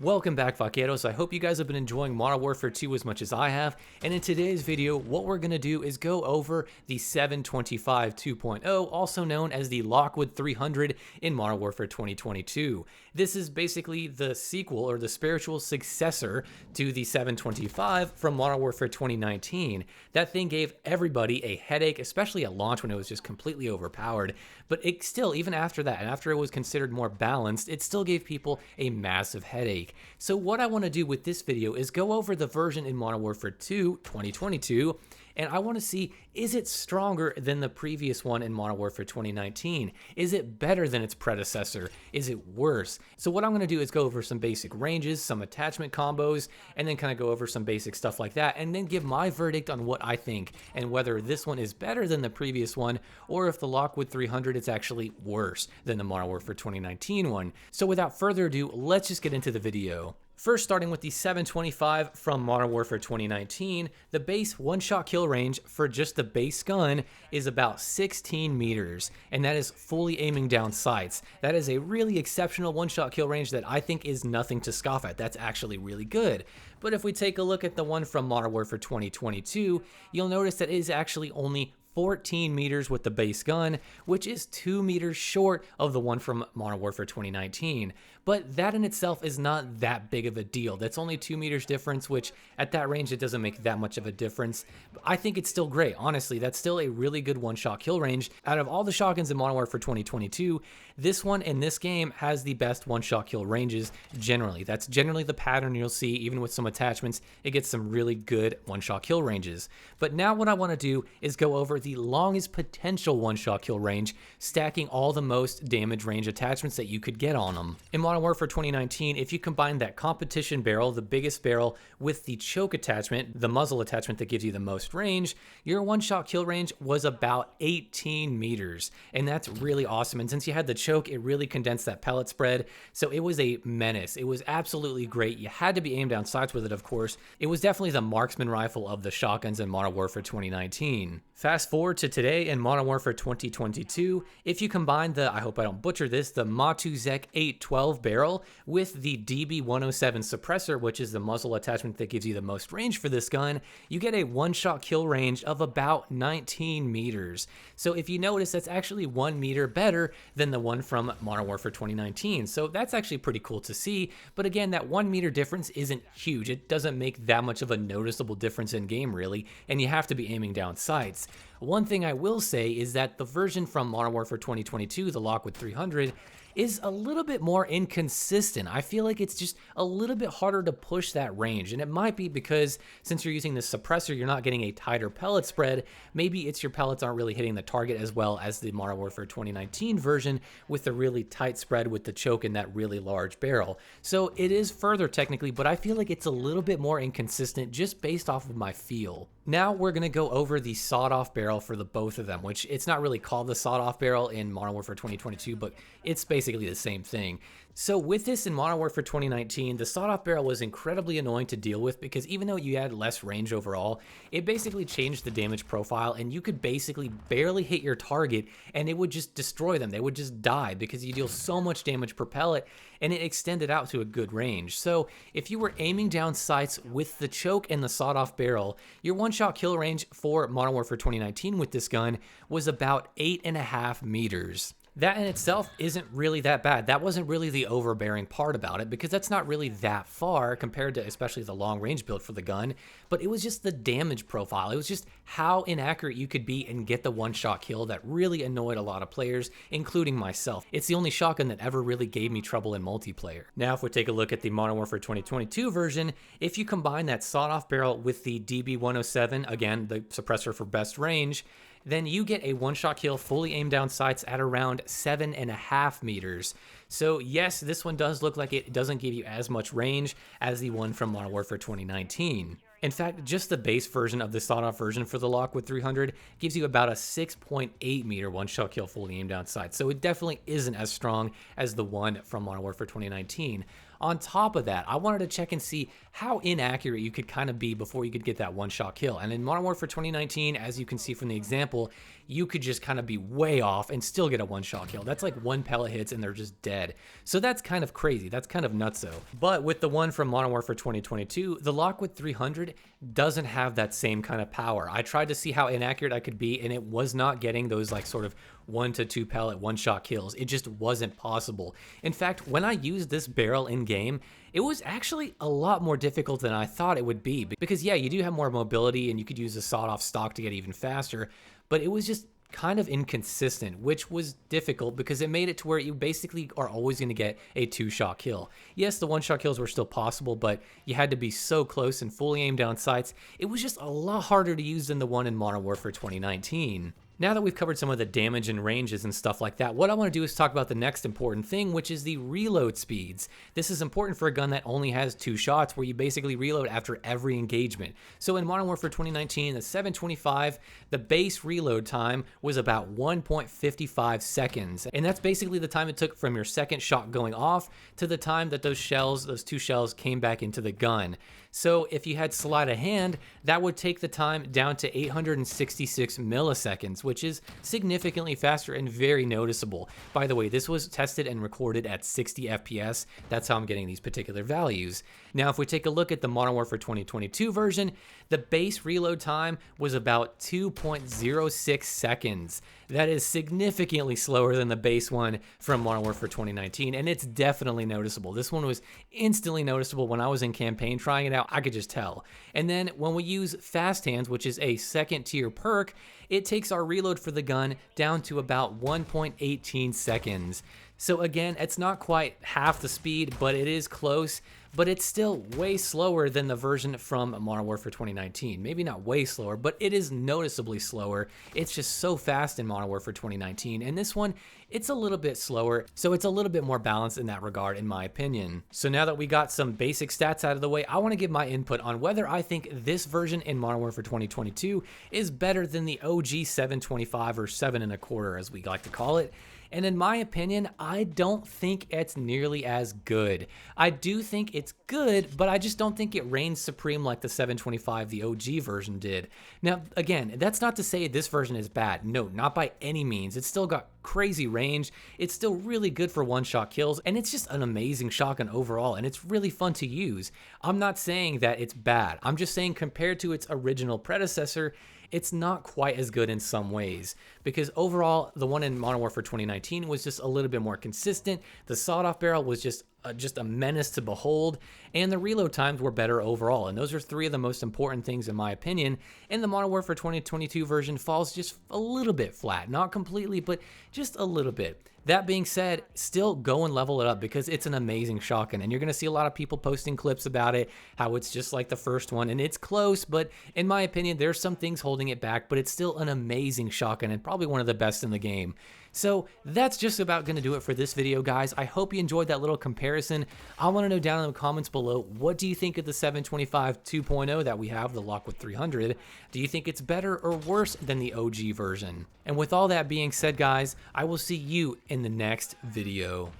Welcome back, Vaqueros. I hope you guys have been enjoying Modern Warfare 2 as much as I have, and in today's video, what we're going to do is go over the 725 2.0, also known as the Lockwood 300 in Modern Warfare 2022. This is basically the sequel or the spiritual successor to the 725 from Modern Warfare 2019. That thing gave everybody a headache, especially at launch when it was just completely overpowered, but it still, even after that, and after it was considered more balanced, it still gave people a massive headache. So what I want to do with this video is go over the version in Modern Warfare 2 2022, and I want to see, is it stronger than the previous one in Modern Warfare 2019? Is it better than its predecessor? Is it worse? So what I'm going to do is go over some basic ranges, some attachment combos, and then kind of go over some basic stuff like that, and then give my verdict on what I think and whether this one is better than the previous one, or if the Lockwood 300 is actually worse than the Modern Warfare 2019 one. So without further ado, let's just get into the video. First, starting with the 725 from Modern Warfare 2019, the base one-shot kill range for just the base gun is about 16 meters, and that is fully aiming down sights. That is a really exceptional one-shot kill range that I think is nothing to scoff at. That's actually really good. But if we take a look at the one from Modern Warfare 2022, you'll notice that it is actually only 14 meters with the base gun, which is 2 meters short of the one from Modern Warfare 2019. But that in itself is not that big of a deal. That's only 2 meters difference, which at that range, it doesn't make that much of a difference. But I think it's still great. Honestly, that's still a really good one-shot kill range. Out of all the shotguns in Modern Warfare 2022, this one in this game has the best one-shot kill ranges generally. That's generally the pattern you'll see. Even with some attachments, it gets some really good one-shot kill ranges. But now what I want to do is go over the longest potential one-shot kill range, stacking all the most damage range attachments that you could get on them. In Modern Warfare 2019, if you combine that competition barrel, the biggest barrel, with the choke attachment, the muzzle attachment that gives you the most range, your one-shot kill range was about 18 meters, and that's really awesome. And since you had the choke, it really condensed that pellet spread, so it was a menace. It was absolutely great. You had to be aimed down sights with it, of course. It was definitely the marksman rifle of the shotguns in Modern Warfare 2019. Fast forward to today in Modern Warfare 2022, if you combine the, I hope I don't butcher this, the Matuzek 812 barrel with the DB107 suppressor, which is the muzzle attachment that gives you the most range for this gun, you get a one-shot kill range of about 19 meters. So if you notice, that's actually 1 meter better than the one from Modern Warfare 2019. So that's actually pretty cool to see. But again, that 1 meter difference isn't huge. It doesn't make that much of a noticeable difference in game, really, and you have to be aiming down sights. One thing I will say is that the version from Modern Warfare 2022, the Lockwood 300, is a little bit more inconsistent. I feel like it's just a little bit harder to push that range, and it might be because since you're using the suppressor, you're not getting a tighter pellet spread. Maybe it's your pellets aren't really hitting the target as well as the Modern Warfare 2019 version with the really tight spread with the choke in that really large barrel. So it is further technically, but I feel like it's a little bit more inconsistent just based off of my feel. Now we're going to go over the sawed-off barrel for the both of them, which it's not really called the sawed-off barrel in Modern Warfare 2022, but it's basically the same thing. So with this in Modern Warfare 2019, the sawed-off barrel was incredibly annoying to deal with because even though you had less range overall, it basically changed the damage profile and you could basically barely hit your target and it would just destroy them. They would just die because you deal so much damage per pellet and it extended out to a good range. So if you were aiming down sights with the choke and the sawed-off barrel, your one-shot kill range for Modern Warfare 2019 with this gun was about 8.5 meters. That in itself isn't really that bad. That wasn't really the overbearing part about it because that's not really that far compared to especially the long range build for the gun, but it was just the damage profile. It was just how inaccurate you could be and get the one-shot kill that really annoyed a lot of players, including myself. It's the only shotgun that ever really gave me trouble in multiplayer. Now if we take a look at the Modern Warfare 2022 version, if you combine that sawed-off barrel with the DB107, again, the suppressor for best range, then you get a one-shot kill fully aimed down sights at around 7.5 meters. So yes, this one does look like it doesn't give you as much range as the one from Modern Warfare 2019. In fact, just the base version of the sawed-off version for the Lockwood 300 gives you about a 6.8 meter one-shot kill fully aimed down sights, so it definitely isn't as strong as the one from Modern Warfare 2019. On top of that, I wanted to check and see how inaccurate you could kind of be before you could get that one-shot kill. And in Modern Warfare 2019, as you can see from the example, you could just kind of be way off and still get a one-shot kill. That's like one pellet hits and they're just dead. So that's kind of crazy. That's kind of nutso. But with the one from Modern Warfare 2022, the Lockwood 300 doesn't have that same kind of power. I tried to see how inaccurate I could be, and it was not getting those like sort of 1 to 2 pellet one-shot kills. It just wasn't possible. In fact, when I used this barrel in game, it was actually a lot more difficult than I thought it would be, because yeah, you do have more mobility and you could use a sawed-off stock to get even faster, but it was just kind of inconsistent, which was difficult because it made it to where you basically are always going to get a 2-shot kill. Yes, the 1-shot kills were still possible, but you had to be so close and fully aim down sights. It was just a lot harder to use than the one in Modern Warfare 2019. Now that we've covered some of the damage and ranges and stuff like that, what I want to do is talk about the next important thing, which is the reload speeds. This is important for a gun that only has 2 shots, where you basically reload after every engagement. So in Modern Warfare 2019, the 725, the base reload time was about 1.55 seconds. And that's basically the time it took from your second shot going off to the time that those 2 shells came back into the gun. So if you had sleight of hand, that would take the time down to 866 milliseconds, which is significantly faster and very noticeable. By the way, this was tested and recorded at 60 FPS. That's how I'm getting these particular values. Now, if we take a look at the Modern Warfare 2022 version, the base reload time was about 2.06 seconds. That is significantly slower than the base one from Modern Warfare 2019, and it's definitely noticeable. This one was instantly noticeable when I was in campaign trying it out. I could just tell. And then when we use fast hands, which is a second tier perk, it takes our reload for the gun down to about 1.18 seconds. So again, it's not quite half the speed, but it is close. But it's still way slower than the version from Modern Warfare 2019. Maybe not way slower, but it is noticeably slower. It's just so fast in Modern Warfare 2019, and this one, it's a little bit slower, so it's a little bit more balanced in that regard, in my opinion. So now that we got some basic stats out of the way, I want to give my input on whether I think this version in Modern Warfare 2022 is better than the OG 725 or 7.25, as we like to call it. And in my opinion, I don't think it's nearly as good. I do think it's good, but I just don't think it reigns supreme like the 725, the OG version did. Now, again, that's not to say this version is bad. No, not by any means. It's still got crazy range. It's still really good for one-shot kills, and it's just an amazing shotgun overall, and it's really fun to use. I'm not saying that it's bad. I'm just saying compared to its original predecessor, it's not quite as good in some ways, because overall, the one in Modern Warfare 2019 was just a little bit more consistent. The sawed-off barrel was just a menace to behold, and the reload times were better overall, and those are 3 of the most important things in my opinion. And the Modern Warfare 2022 version falls just a little bit flat, not completely, but just a little bit. That being said, still go and level it up because it's an amazing shotgun, and you're going to see a lot of people posting clips about it, how it's just like the first one, and it's close, but in my opinion, there's some things holding it back, but it's still an amazing shotgun and probably one of the best in the game. So that's just about going to do it for this video, guys. I hope you enjoyed that little comparison. I want to know down in the comments below, what do you think of the 725 2.0 that we have, the Lockwood 300? Do you think it's better or worse than the OG version? And with all that being said, guys, I will see you in the next video.